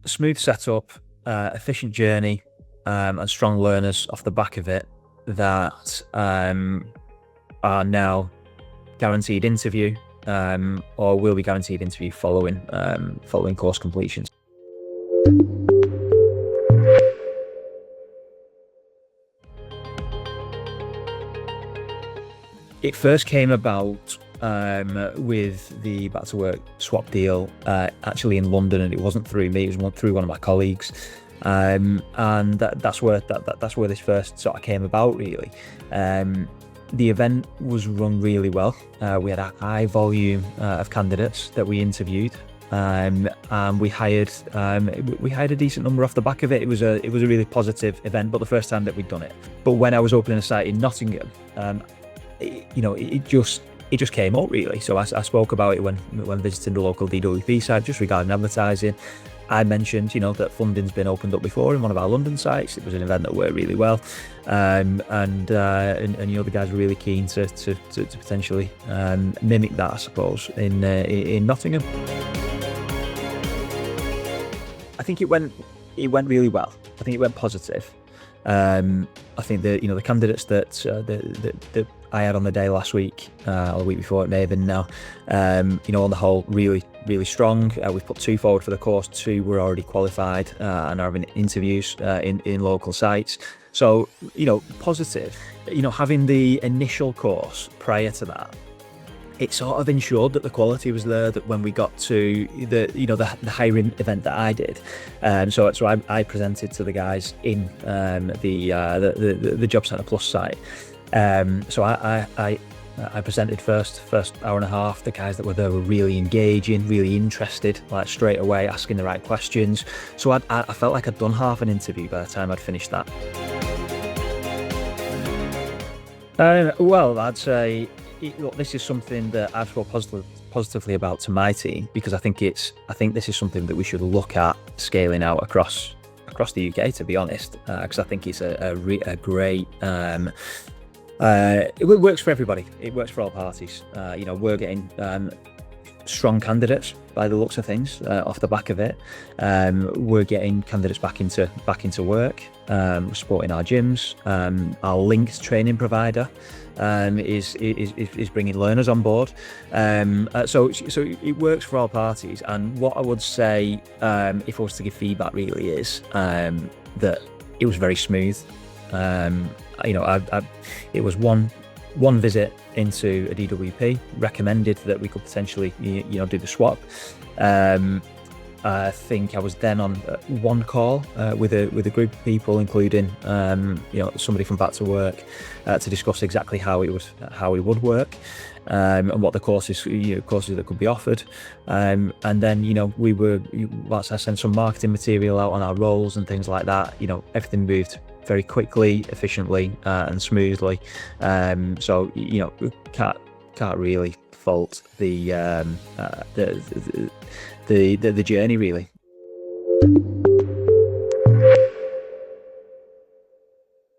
smooth setup, efficient journey, and strong learners off the back of it that are now guaranteed interview, or will be guaranteed interview following course completions. It first came about with the Back to Work swap deal, actually in London, and it wasn't through me; it was through one of my colleagues, and that's where this first sort of came about, really. The event was run really well. We had a high volume of candidates that we interviewed, and we hired a decent number off the back of it. It was a really positive event, but the first time that we'd done it. But when I was opening a site in Nottingham, it just came up, really. So I spoke about it when visiting the local DWP site, just regarding advertising. I mentioned, that funding's been opened up before in one of our London sites. It was an event that worked really well, and the guys were really keen to potentially mimic that, I suppose, in Nottingham. I think it went really well. I think it went positive. I think the candidates that I had on the day last week, or the week before, it may have been now, on the whole, really, really strong. We've put 2 forward for the course. 2 were already qualified and are having interviews in local sites. So, positive. Having the initial course prior to that, it sort of ensured that the quality was there, that when we got to the hiring event that I did, so I presented to the guys in the Job Centre Plus site. So I presented first hour and a half. The guys that were there were really engaging, really interested, like straight away asking the right questions. So I felt like I'd done half an interview by the time I'd finished that. Well, I'd say, look, this is something that I've spoke positively about to my team, because I think this is something that we should look at scaling out across the UK, to be honest, because I think it's a great. It works for everybody. It works for all parties. We're getting strong candidates by the looks of things off the back of it. We're getting candidates back into work. We're supporting our gyms. Our linked training provider is bringing learners on board. So it works for all parties. And what I would say, if I was to give feedback, really is that it was very smooth. It was one visit into a DWP, recommended that we could potentially do the swap. I think I was then on one call with a group of people, including somebody from Back to Work, to discuss exactly how it would work, and what the courses that could be offered. And then once I sent some marketing material out on our roles and things like that, everything moved very quickly, efficiently, and smoothly. So can't really fault the journey, really.